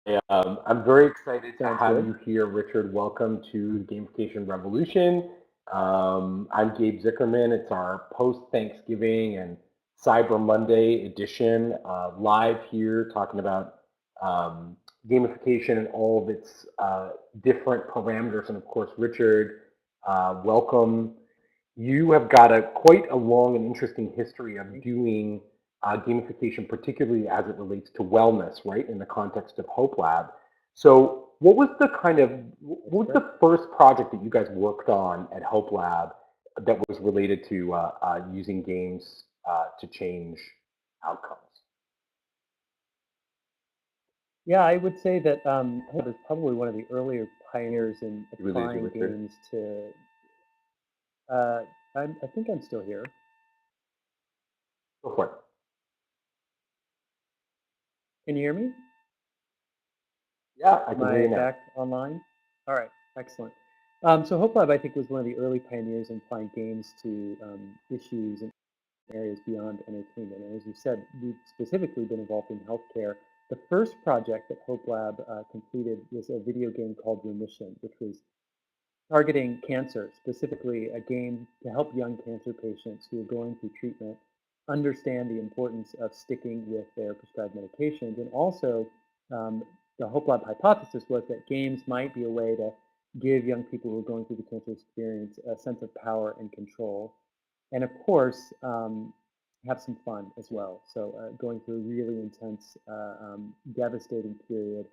I'm very excited to Sounds have good. you here, Richard. Welcome to the Gamification Revolution. I'm Gabe Zickerman. It's our post-Thanksgiving and Cyber Monday edition, live here talking about gamification and all of its different parameters. And of course, Richard, welcome. You have got quite a long and interesting history of doing gamification, particularly as it relates to wellness, right, in the context of HopeLab. So what was the first project that you guys worked on at HopeLab that was related to using games to change outcomes? Yeah, I would say that HopeLab is probably one of the earlier pioneers in You lose you, applying Richard. games to. Uh, I think I'm still here. Go for it. Can you hear me? Yeah, I Am can hear you I now. back online? All right, excellent. So HopeLab, I think, was one of the early pioneers in applying games to issues and areas beyond entertainment. And as you said, we've specifically been involved in healthcare. The first project that HopeLab completed was a video game called Remission, which was targeting cancer, specifically a game to help young cancer patients who are going through treatment understand the importance of sticking with their prescribed medications. And also, um, the Hope Lab hypothesis was that games might be a way to give young people who are going through the cancer experience a sense of power and control. And of course, have some fun as well. So going through a really intense, devastating period,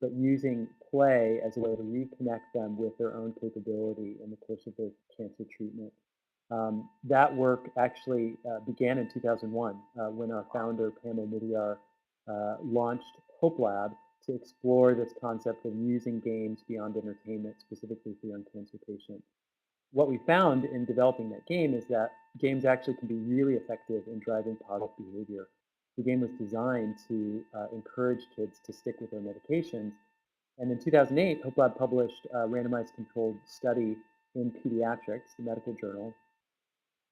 but using play as a way to reconnect them with their own capability in the course of their cancer treatment. That work actually began in 2001 when our founder, Pamela Midyar, launched Hope Lab to explore this concept of using games beyond entertainment, specifically for young cancer patients. What we found in developing that game is that games actually can be really effective in driving positive behavior. The game was designed to encourage kids to stick with their medications. And in 2008, Hope Lab published a randomized controlled study in Pediatrics, the medical journal,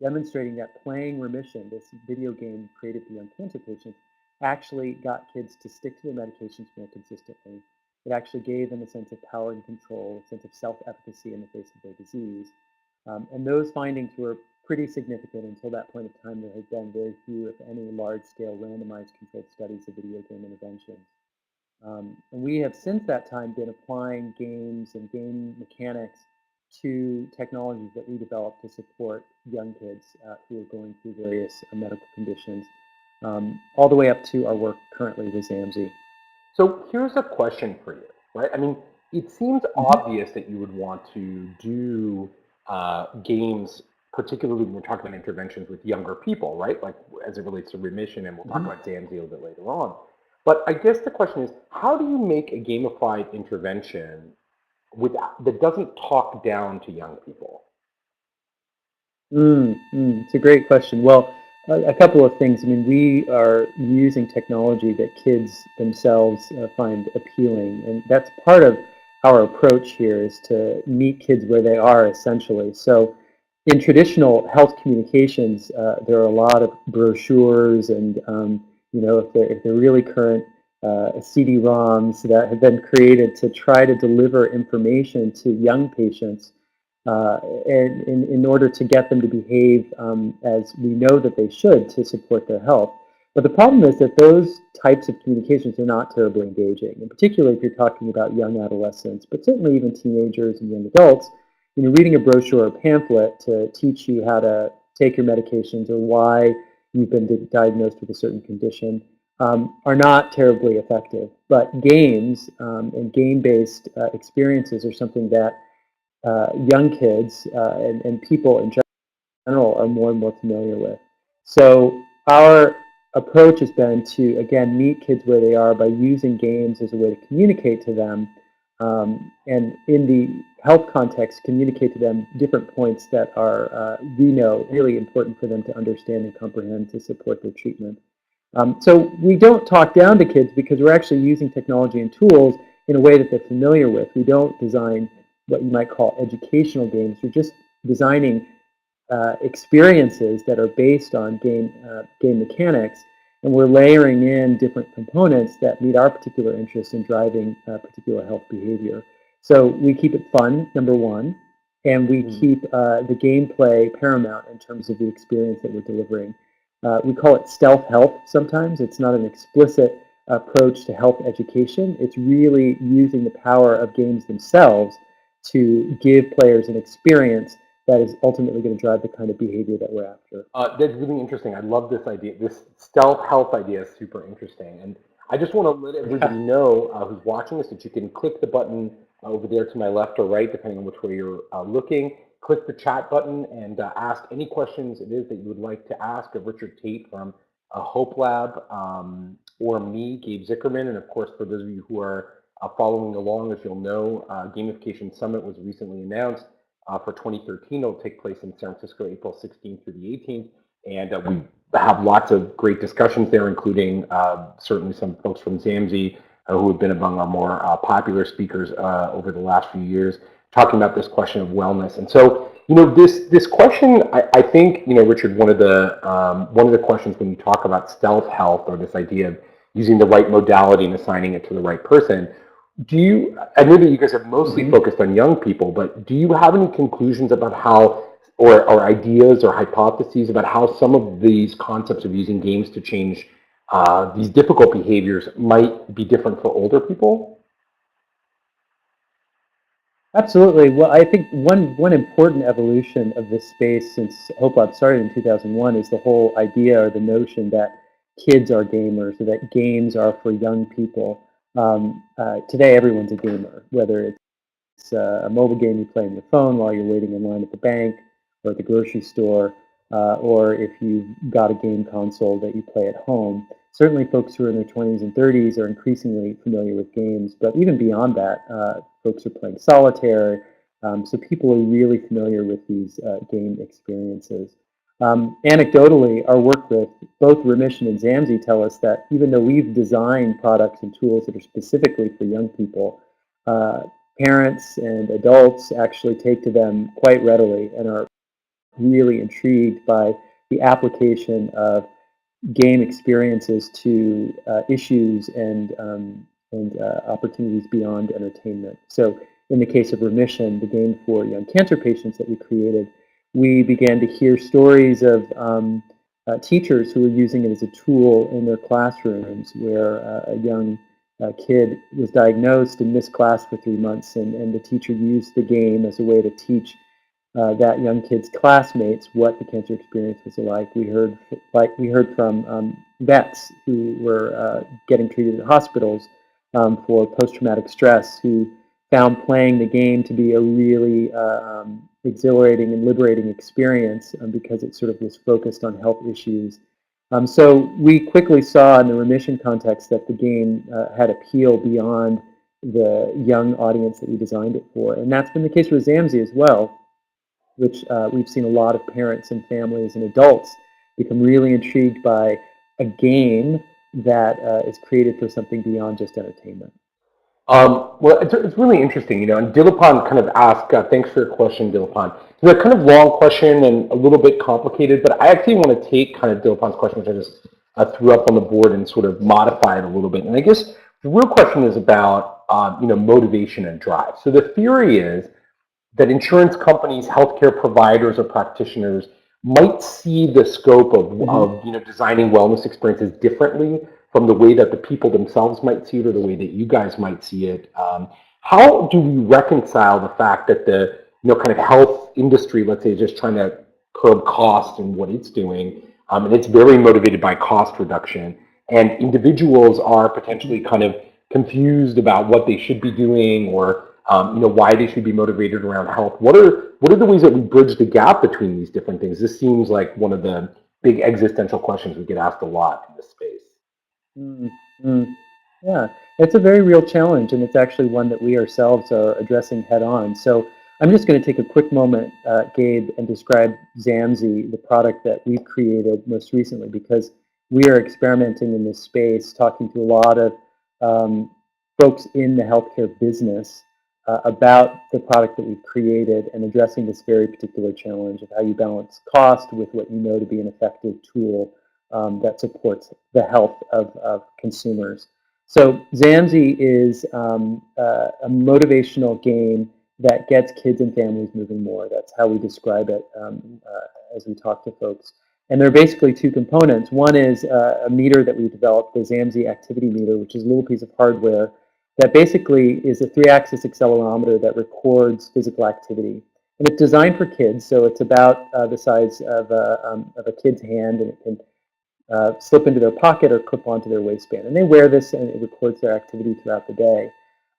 demonstrating that playing Remission, this video game created for young cancer patients, actually got kids to stick to their medications more consistently. It actually gave them a sense of power and control, a sense of self-efficacy in the face of their disease. And those findings were pretty significant. Until that point of time, there had been very few, if any, large-scale randomized controlled studies of video game interventions. And we have since that time been applying games and game mechanics to technologies that we developed to support young kids who are going through various medical conditions, all the way up to our work currently with Zamzee. So here's a question for you, right? I mean, it seems Mm-hmm. obvious that you would want to do games, particularly when we're talking about interventions with younger people, right? Like as it relates to remission, and we'll talk Mm-hmm. about Zamzee a little bit later on. But I guess the question is, how do you make a gamified intervention that doesn't talk down to young people? It's a great question. Well, a couple of things. I mean, we are using technology that kids themselves find appealing, and that's part of our approach here is to meet kids where they are, essentially. So, in traditional health communications, there are a lot of brochures, and if they're really current, CD-ROMs that have been created to try to deliver information to young patients and in order to get them to behave as we know that they should to support their health. But the problem is that those types of communications are not terribly engaging, and particularly if you're talking about young adolescents, but certainly even teenagers and young adults. Reading a brochure or pamphlet to teach you how to take your medications or why you've been diagnosed with a certain condition are not terribly effective. But games and game-based experiences are something that young kids and people in general are more and more familiar with. So our approach has been to, again, meet kids where they are by using games as a way to communicate to them, and in the health context, communicate to them different points that are, we know, really important for them to understand and comprehend to support their treatment. So we don't talk down to kids because we're actually using technology and tools in a way that they're familiar with. We don't design what you might call educational games. We're just designing experiences that are based on game mechanics And we're layering in different components that meet our particular interests in driving particular health behavior. So we keep it fun, number one, and we keep the gameplay paramount in terms of the experience that we're delivering. We call it stealth health sometimes. It's not an explicit approach to health education. It's really using the power of games themselves to give players an experience that is ultimately going to drive the kind of behavior that we're after. That's really interesting. I love this idea. This stealth health idea is super interesting. And I just want to let everybody know who's watching this that you can click the button over there to my left or right, depending on which way you're looking. Click the chat button and ask any questions it is that you would like to ask of Richard Tate from HopeLab or me, Gabe Zickerman. And of course, for those of you who are following along, as you'll know, Gamification Summit was recently announced for 2013. It'll take place in San Francisco, April 16th through the 18th. And we have lots of great discussions there, including certainly some folks from Zamzee who have been among our more popular speakers over the last few years, talking about this question of wellness. And so, this question, I think, Richard, one of the questions when you talk about stealth health, or this idea of using the right modality and assigning it to the right person, I know that you guys have mostly focused on young people, but do you have any conclusions about how, or ideas or hypotheses about how some of these concepts of using games to change these difficult behaviors might be different for older people? Absolutely. Well, I think one important evolution of this space since HopeLab started in 2001 is the whole idea or the notion that kids are gamers, or that games are for young people. Today, everyone's a gamer, whether it's a mobile game you play on your phone while you're waiting in line at the bank or at the grocery store, or if you've got a game console that you play at home. Certainly folks who are in their 20s and 30s are increasingly familiar with games, but even beyond that, folks are playing solitaire, so people are really familiar with these game experiences. Anecdotally, our work with both Remission and Zamzee tell us that even though we've designed products and tools that are specifically for young people, parents and adults actually take to them quite readily and are really intrigued by the application of game experiences to issues and opportunities beyond entertainment. So in the case of Remission, the game for young cancer patients that we created, we began to hear stories of teachers who were using it as a tool in their classrooms, where a young kid was diagnosed and missed class for 3 months, and the teacher used the game as a way to teach that young kid's classmates what the cancer experience was like. We heard from vets who were getting treated at hospitals for post-traumatic stress, who found playing the game to be a really exhilarating and liberating experience because it sort of was focused on health issues. So we quickly saw in the Remission context that the game had appeal beyond the young audience that we designed it for. And that's been the case with Zamzee as well, which we've seen a lot of parents and families and adults become really intrigued by a game that is created for something beyond just entertainment. Well, it's really interesting, and Dilapan kind of asked, thanks for your question, Dilapan. It's a kind of long question and a little bit complicated, but I actually want to take kind of Dilapan's question, which I just threw up on the board, and sort of modify it a little bit. And I guess the real question is about, motivation and drive. So the theory is that insurance companies, healthcare providers, or practitioners might see the scope of designing wellness experiences differently from the way that the people themselves might see it, or the way that you guys might see it. How do we reconcile the fact that the kind of health industry, let's say, is just trying to curb cost in what it's doing, and it's very motivated by cost reduction, and individuals are potentially kind of confused about what they should be doing, or why they should be motivated around health? What are the ways that we bridge the gap between these different things? This seems like one of the big existential questions we get asked a lot in this space. Yeah, it's a very real challenge, and it's actually one that we ourselves are addressing head on. So I'm just going to take a quick moment, Gabe, and describe Zamzee, the product that we've created most recently, because we are experimenting in this space, talking to a lot of folks in the healthcare business about the product that we've created, and addressing this very particular challenge of how you balance cost with what you know to be an effective tool that supports the health of consumers. So Zamzee is a motivational game that gets kids and families moving more. That's how we describe it as we talk to folks. And there are basically two components. One is a meter that we developed, the Zamzee Activity Meter, which is a little piece of hardware that basically is a 3-axis accelerometer that records physical activity. And it's designed for kids, so it's about the size of a kid's hand, and it can slip into their pocket or clip onto their waistband. And they wear this, and it records their activity throughout the day.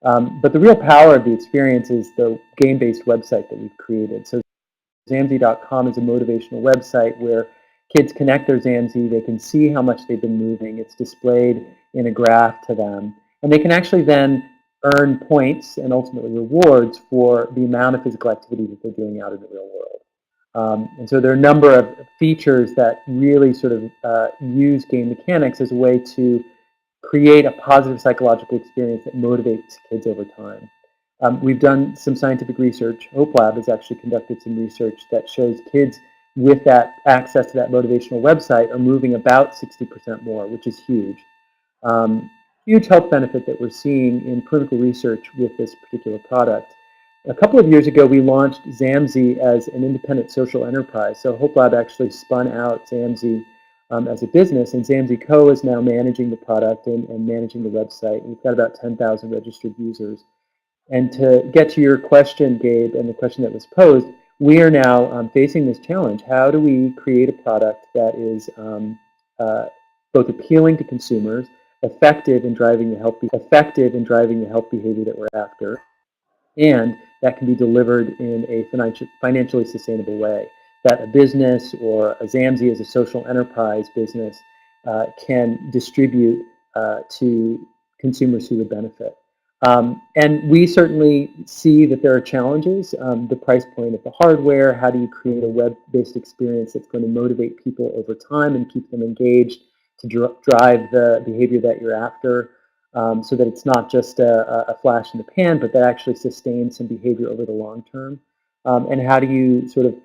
But the real power of the experience is the game-based website that we've created. So Zamzee.com is a motivational website where kids connect their Zamzee. They can see how much they've been moving. It's displayed in a graph to them. And they can actually then earn points and ultimately rewards for the amount of physical activity that they're doing out in the real world. And so there are a number of features that really sort of use game mechanics as a way to create a positive psychological experience that motivates kids over time. We've done some scientific research. HopeLab has actually conducted some research that shows kids with that access to that motivational website are moving about 60% more, which is huge. Huge health benefit that we're seeing in clinical research with this particular product. A couple of years ago, we launched Zamzee as an independent social enterprise. So HopeLab actually spun out Zamzee as a business, and Zamzee Co. is now managing the product and managing the website. We've got about 10,000 registered users. And to get to your question, Gabe, and the question that was posed, we are now facing this challenge. How do we create a product that is both appealing to consumers, effective in driving the health behavior that we're after, and that can be delivered in a financially sustainable way, that a business or a Zamzee as a social enterprise business can distribute to consumers who would benefit. And we certainly see that there are challenges. The price point of the hardware, how do you create a web-based experience that's going to motivate people over time and keep them engaged to drive the behavior that you're after, so that it's not just a flash in the pan, but that actually sustains some behavior over the long term. And how do you sort of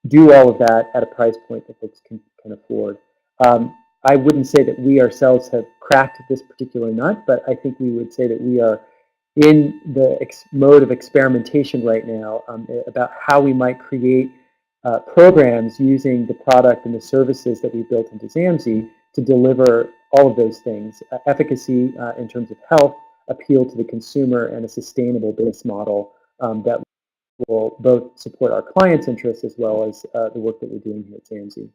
do all of that at a price point that folks can afford? I wouldn't say that we ourselves have cracked this particular nut, but I think we would say that we are in the mode of experimentation right now about how we might create programs using the product and the services that we built into Zamzee to deliver all of those things: efficacy in terms of health, appeal to the consumer, and a sustainable business model that will both support our clients' interests as well as the work that we're doing here at Zamzee.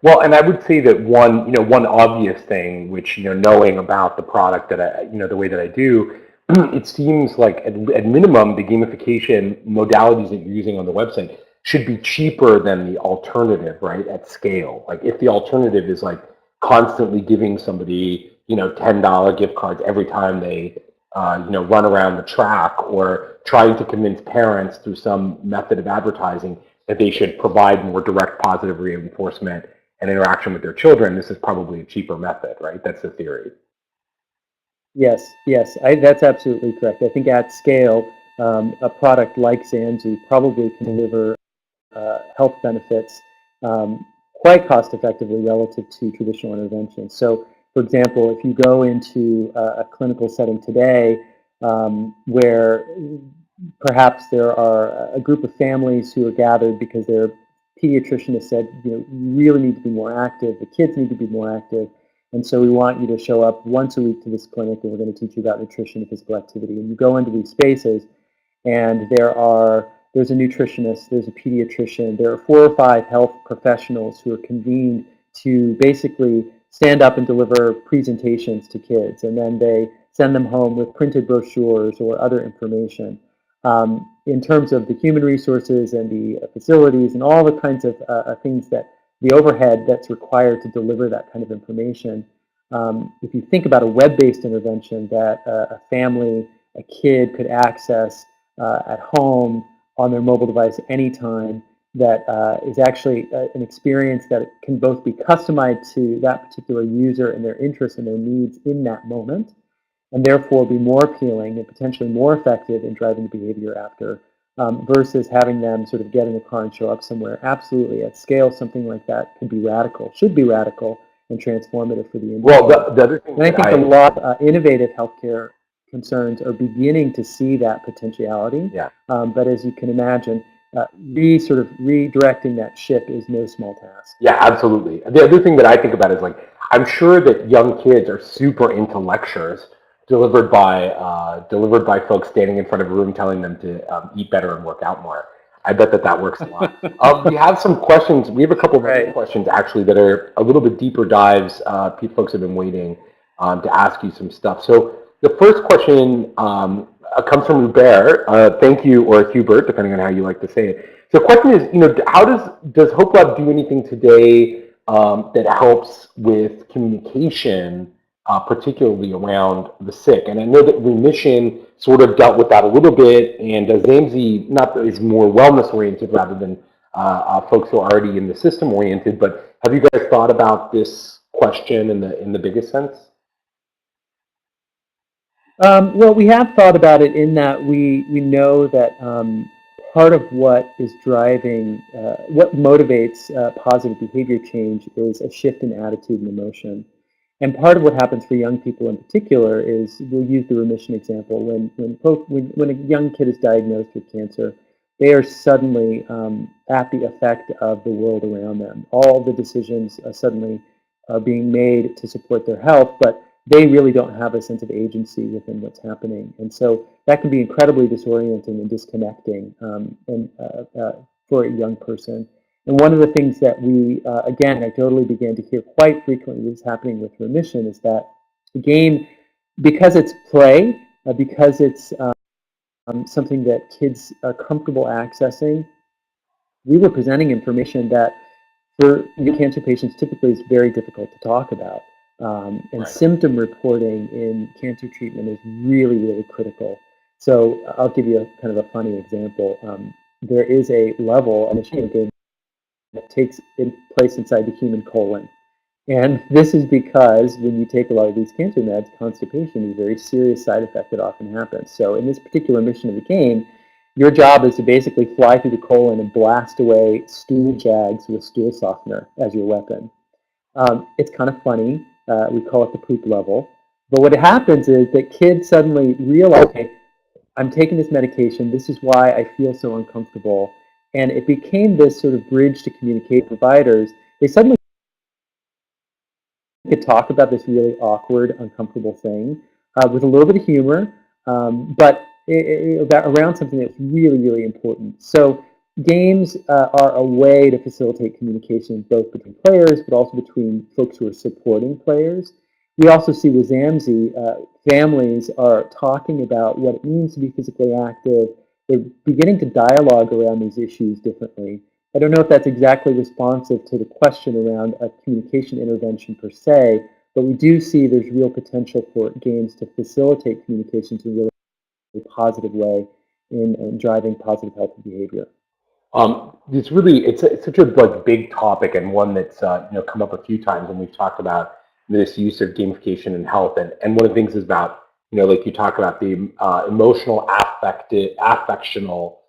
Well, and I would say that one obvious thing, which, knowing about the product that I, the way that I do, it seems like at minimum, the gamification modalities that you're using on the website should be cheaper than the alternative, right, at scale. Like if the alternative is like constantly giving somebody, $10 gift cards every time they, run around the track, or trying to convince parents through some method of advertising that they should provide more direct positive reinforcement and interaction with their children, this is probably a cheaper method, right? That's the theory. Yes, that's absolutely correct. I think at scale, a product like Zamzee probably can deliver health benefits quite cost effectively relative to traditional interventions. So, for example, if you go into a clinical setting today where perhaps there are a group of families who are gathered because their pediatrician has said, you really need to be more active, the kids need to be more active, and so we want you to show up once a week to this clinic, and we're going to teach you about nutrition and physical activity. And you go into these spaces, and there's a nutritionist, there's a pediatrician, there are 4 or 5 health professionals who are convened to basically stand up and deliver presentations to kids, and then they send them home with printed brochures or other information. In terms of the human resources and the facilities and all the kinds of things that the overhead that's required to deliver that kind of information, if you think about a web-based intervention that a family, a kid could access at home on their mobile device anytime, that is actually an experience that can both be customized to that particular user and their interests and their needs in that moment, and therefore be more appealing and potentially more effective in driving the behavior after. versus having them sort of get in a car and show up somewhere. Absolutely, at scale, something like that could be radical, should be radical and transformative for the industry. Well, the other thing and I think a lot of innovative healthcare concerns are beginning to see that potentiality. Yeah. But as you can imagine, sort of redirecting that ship is no small task. Yeah, absolutely. The other thing that I think about is, like, I'm sure that young kids are super into lectures delivered by folks standing in front of a room telling them to eat better and work out more. I bet that works a lot. We have some questions. We have a couple of other questions actually that are a little bit deeper dives. Folks have been waiting to ask you some stuff. So the first question comes from Hubert. Thank you, or Hubert, depending on how you like to say it. So the question is, how does HopeLab do anything today that helps with communication, particularly around the sick? And I know that Remission sort of dealt with that a little bit, and Zamzee is more wellness oriented rather than folks who are already in the system oriented. But have you guys thought about this question in the biggest sense? Well, we have thought about it in that we know that part of what is driving, what motivates positive behavior change is a shift in attitude and emotion. And part of what happens for young people in particular is, we'll use the remission example, when a young kid is diagnosed with cancer, they are suddenly at the effect of the world around them. All the decisions suddenly are being made to support their health, but they really don't have a sense of agency within what's happening. And so that can be incredibly disorienting and disconnecting for a young person. And one of the things that we, again, anecdotally began to hear quite frequently was happening with Remission is that the game, because it's play, because it's something that kids are comfortable accessing, we were presenting information that for cancer patients typically is very difficult to talk about. And symptom reporting in cancer treatment is really, really critical. So I'll give you a kind of a funny example. There is a level in a game that takes place inside the human colon. And this is because when you take a lot of these cancer meds, constipation is a very serious side effect that often happens. So in this particular mission of the game, your job is to basically fly through the colon and blast away stool jags with stool softener as your weapon. It's kind of funny. We call it the poop level. But what happens is that kids suddenly realize, okay, I'm taking this medication. This is why I feel so uncomfortable. And it became this sort of bridge to communicate with providers. They suddenly could talk about this really awkward, uncomfortable thing with a little bit of humor, but around something that's really, really important. So games are a way to facilitate communication both between players, but also between folks who are supporting players. We also see with Zamzee, families are talking about what it means to be physically active. They're beginning to dialogue around these issues differently. I don't know if that's exactly responsive to the question around a communication intervention per se, but we do see there's real potential for games to facilitate communications in a really positive way in driving positive health and behavior. It's such a big topic, and one that's come up a few times, and we've talked about this use of gamification in health, and one of the things is about like you talk about the emotional affectional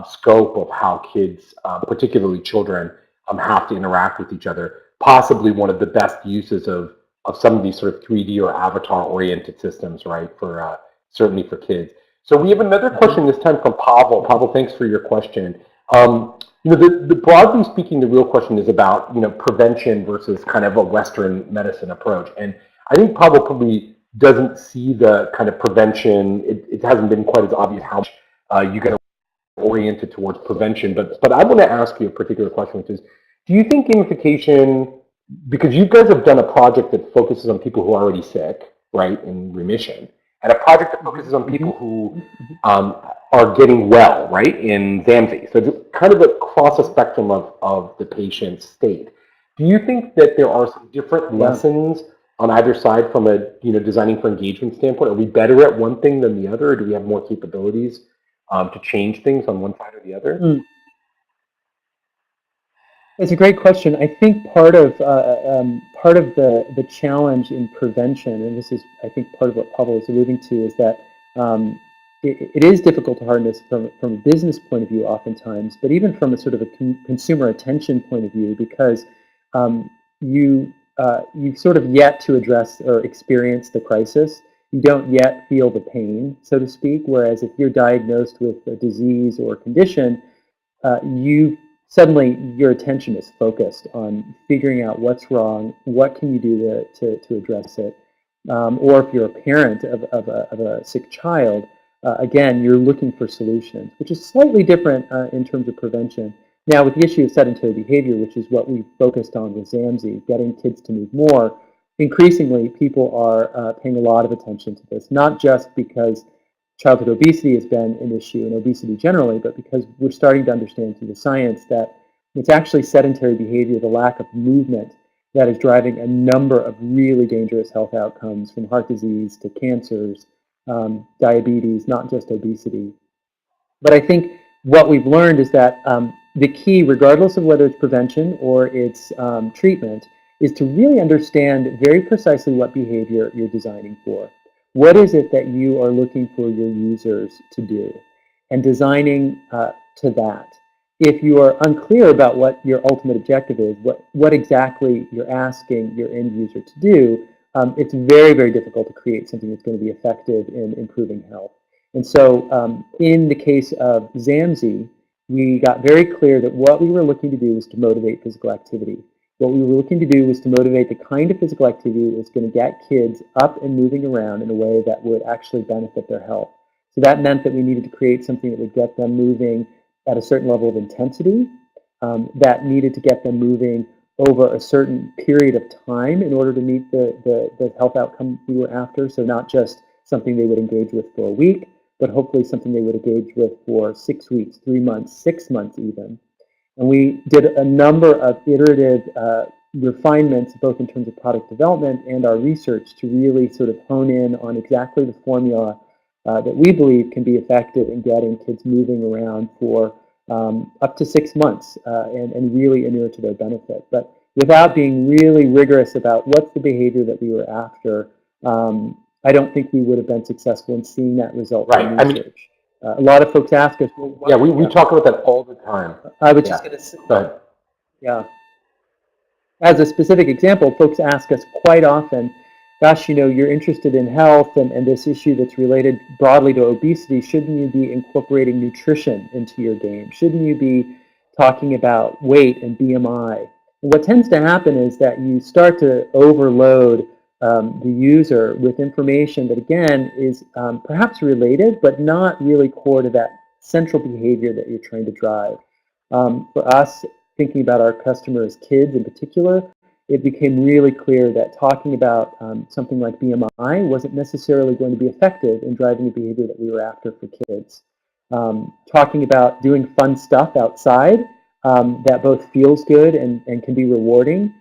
scope of how kids, particularly children, have to interact with each other. Possibly one of the best uses of some of these sort of 3D or avatar-oriented systems, right? For certainly for kids. So we have another question this time from Pavel. Pavel, thanks for your question. Broadly speaking, the real question is about prevention versus kind of a Western medicine approach, and I think Pavel probably doesn't see the kind of prevention. It hasn't been quite as obvious how much you guys are oriented towards prevention. But I want to ask you a particular question, which is, do you think gamification, because you guys have done a project that focuses on people who are already sick, right, in remission, and a project that focuses on people who are getting well, right, in Zamzee. So it's kind of across a spectrum of the patient's state. Do you think that there are some different lessons on either side from a designing for engagement standpoint? Are we better at one thing than the other, or do we have more capabilities to change things on one side or the other? It's a great question. I think part of the challenge in prevention, and this is I think part of what Pavel is alluding to, is that it is difficult to harness from a business point of view oftentimes, but even from a sort of a consumer attention point of view, because um, you've sort of yet to address or experience the crisis. You don't yet feel the pain, so to speak. Whereas if you're diagnosed with a disease or condition, you suddenly your attention is focused on figuring out what's wrong, what can you do to address it, or if you're a parent of a sick child, again, you're looking for solutions, which is slightly different in terms of prevention. Now, with the issue of sedentary behavior, which is what we focused on with Zamzee, getting kids to move more, increasingly people are paying a lot of attention to this, not just because childhood obesity has been an issue and obesity generally, but because we're starting to understand through the science that it's actually sedentary behavior, the lack of movement, that is driving a number of really dangerous health outcomes, from heart disease to cancers, diabetes, not just obesity. But I think what we've learned is that the key, regardless of whether it's prevention or it's treatment, is to really understand very precisely what behavior you're designing for. What is it that you are looking for your users to do? And designing to that. If you are unclear about what your ultimate objective is, what exactly you're asking your end user to do, it's very, very difficult to create something that's going to be effective in improving health. And so in the case of Zamzee, we got very clear that what we were looking to do was to motivate physical activity. What we were looking to do was to motivate the kind of physical activity that was going to get kids up and moving around in a way that would actually benefit their health. So that meant that we needed to create something that would get them moving at a certain level of intensity, that needed to get them moving over a certain period of time in order to meet the health outcome we were after. So not just something they would engage with for a week, but hopefully something they would engage with for 6 weeks, 3 months, 6 months even. And we did a number of iterative refinements, both in terms of product development and our research, to really sort of hone in on exactly the formula that we believe can be effective in getting kids moving around for up to 6 months and really inure to their benefit. But without being really rigorous about what's the behavior that we were after, I don't think we would have been successful in seeing that result Right. from research. A lot of folks ask us, well, Yeah, we talk about that all the time. I was just going to say, Go ahead. yeah. As a specific example, folks ask us quite often, gosh, you're interested in health and this issue that's related broadly to obesity, shouldn't you be incorporating nutrition into your game? Shouldn't you be talking about weight and BMI? And what tends to happen is that you start to overload the user with information that, again, is perhaps related, but not really core to that central behavior that you're trying to drive. For us, thinking about our customers, kids in particular, it became really clear that talking about something like BMI wasn't necessarily going to be effective in driving the behavior that we were after for kids. Talking about doing fun stuff outside that both feels good and can be rewarding,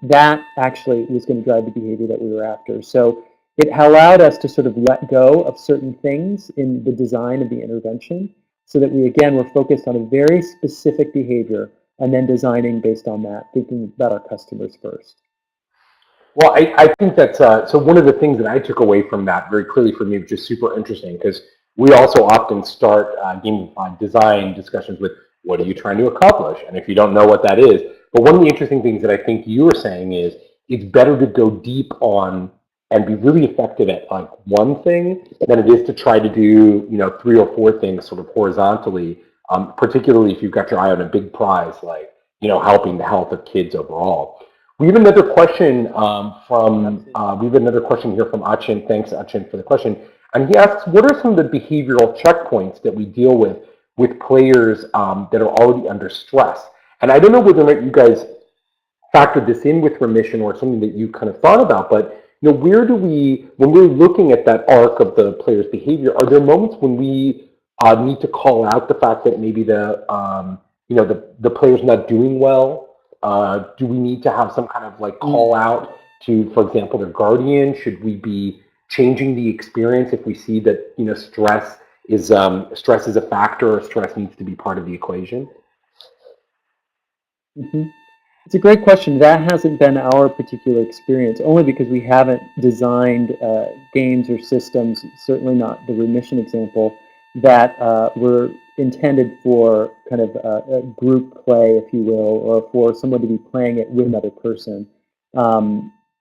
that actually was going to drive the behavior that we were after. So it allowed us to sort of let go of certain things in the design of the intervention, so that we, again, were focused on a very specific behavior and then designing based on that, thinking about our customers first. Well, I think that's, so one of the things that I took away from that very clearly for me, which is super interesting, because we also often start game design discussions with, what are you trying to accomplish? And if you don't know what that is, but one of the interesting things that I think you were saying is, it's better to go deep on and be really effective at like one thing than it is to try to do 3 or 4 things sort of horizontally, particularly if you've got your eye on a big prize like helping the health of kids overall. We have another question we have another question here from Achin. Thanks, Achin, for the question. And he asks, what are some of the behavioral checkpoints that we deal with players that are already under stress? And I don't know whether or not you guys factored this in with remission or something that you kind of thought about, but where do we, when we're looking at that arc of the player's behavior, are there moments when we need to call out the fact that maybe the player's not doing well? Do we need to have some kind of like call out to, for example, their guardian? Should we be changing the experience if we see that stress is a factor, or stress needs to be part of the equation? Mm-hmm. It's a great question. That hasn't been our particular experience, only because we haven't designed games or systems, certainly not the remission example, that were intended for kind of a group play, if you will, or for someone to be playing it with another person.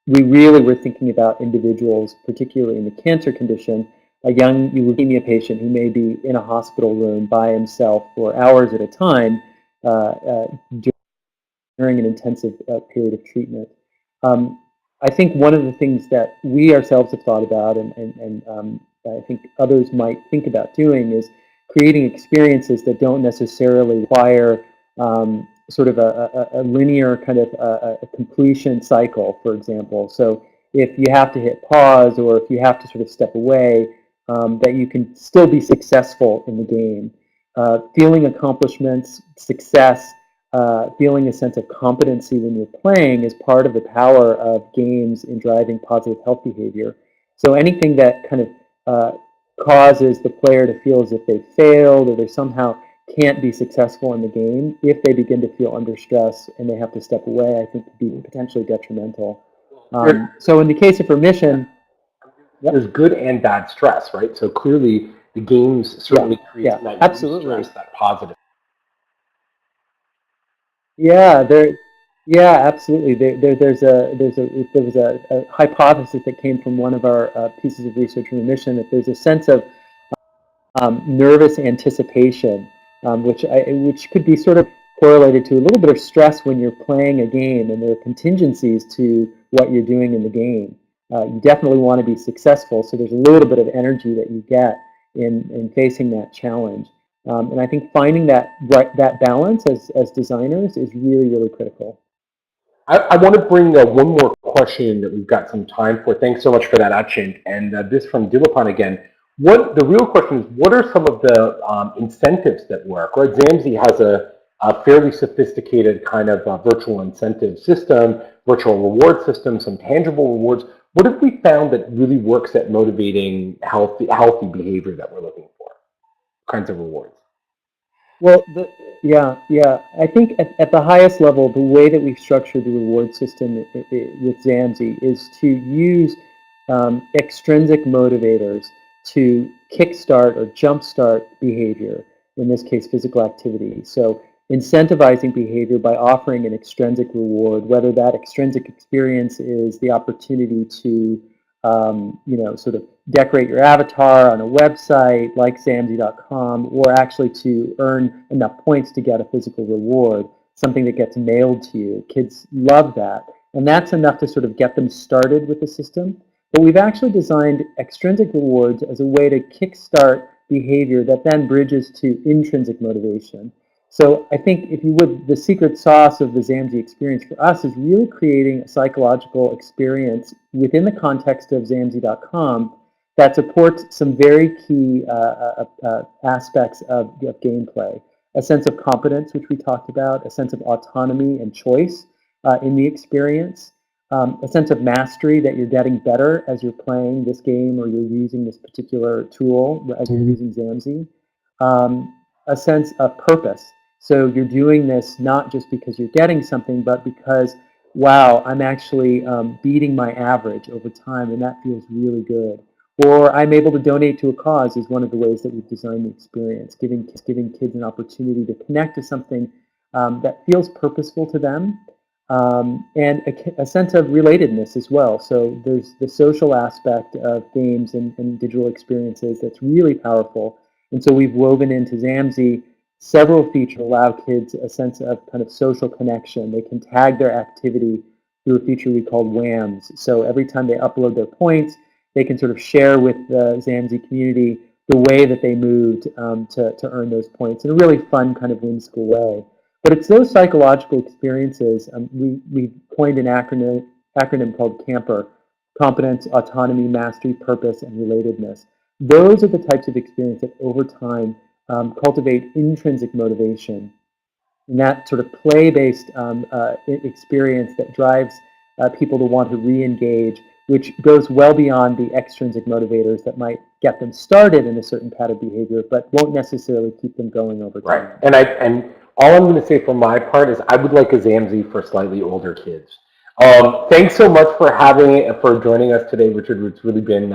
We really were thinking about individuals, particularly in the cancer condition, a young leukemia patient who may be in a hospital room by himself for hours at a time, during an intensive period of treatment. I think one of the things that we ourselves have thought about, and I think others might think about doing, is creating experiences that don't necessarily require sort of a linear kind of a completion cycle, for example. So if you have to hit pause, or if you have to sort of step away, that you can still be successful in the game. Feeling accomplishments, success, feeling a sense of competency when you're playing is part of the power of games in driving positive health behavior. So anything that kind of causes the player to feel as if they failed, or they somehow can't be successful in the game, if they begin to feel under stress and they have to step away, I think could be potentially detrimental. So in the case of remission, there's good and bad stress, right? So clearly the games certainly create that absolutely stress, that positive. Yeah, absolutely. There was a hypothesis that came from one of our pieces of research in remission, that there's a sense of nervous anticipation, which could be sort of correlated to a little bit of stress when you're playing a game, and there are contingencies to what you're doing in the game. You definitely want to be successful, so there's a little bit of energy that you get in facing that challenge. And I think finding that balance as designers is really, really critical. I want to bring one more question that we've got some time for. Thanks so much for that, Achint. And this from Dilapan again. The real question is, what are some of the incentives that work? Right, Zamzee has a fairly sophisticated kind of virtual incentive system, virtual reward system, some tangible rewards. What have we found that really works at motivating healthy behavior that we're looking for? Kinds of rewards. Well, I think at the highest level, the way that we've structured the reward system with Zamzee is to use extrinsic motivators to kickstart or jumpstart behavior, in this case, physical activity. So incentivizing behavior by offering an extrinsic reward, whether that extrinsic experience is the opportunity to sort of decorate your avatar on a website like Zamzee.com, or actually to earn enough points to get a physical reward, something that gets mailed to you. Kids love that. And that's enough to sort of get them started with the system. But we've actually designed extrinsic rewards as a way to kickstart behavior that then bridges to intrinsic motivation. So I think, if you would, the secret sauce of the Zamzee experience for us is really creating a psychological experience within the context of Zamzee.com that supports some very key aspects of gameplay. A sense of competence, which we talked about, a sense of autonomy and choice in the experience, a sense of mastery, that you're getting better as you're playing this game or you're using this particular tool as you're using Zamzee, a sense of purpose. So you're doing this not just because you're getting something, but because, wow, I'm actually beating my average over time, and that feels really good. Or I'm able to donate to a cause is one of the ways that we've designed the experience, giving kids an opportunity to connect to something that feels purposeful to them, and a sense of relatedness as well. So there's the social aspect of games and digital experiences that's really powerful. And so we've woven into Zamzee several features that allow kids a sense of kind of social connection. They can tag their activity through a feature we call WAMs. So every time they upload their points, they can sort of share with the Zamzee community the way that they moved to earn those points in a really fun kind of whimsical way. But it's those psychological experiences. We coined an acronym called CAMPER: competence, autonomy, mastery, purpose, and relatedness. Those are the types of experience that over time cultivate intrinsic motivation. And that sort of play-based experience that drives people to want to re-engage, which goes well beyond the extrinsic motivators that might get them started in a certain pattern of behavior, but won't necessarily keep them going over time. Right. And all I'm going to say for my part is I would like a Zamzee for slightly older kids. Thanks so much for joining us today, Richard. It's really been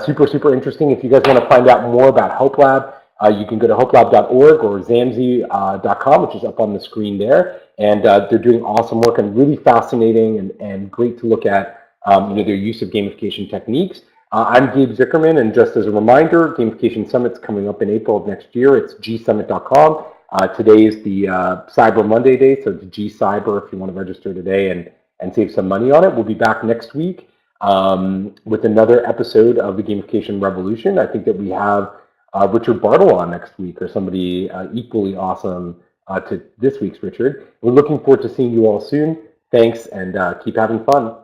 super interesting. If you guys want to find out more about HopeLab, you can go to hopelab.org or zamzee.com, which is up on the screen there. And they're doing awesome work and really fascinating and great to look at their use of gamification techniques. I'm Gabe Zickerman, and just as a reminder, Gamification Summit's coming up in April of next year. It's gsummit.com. Today is the Cyber Monday day, so it's gcyber if you want to register today and save some money on it. We'll be back next week with another episode of the Gamification Revolution. I think that we have Richard Bartle on next week, or somebody equally awesome to this week's Richard. We're looking forward to seeing you all soon. Thanks, and keep having fun.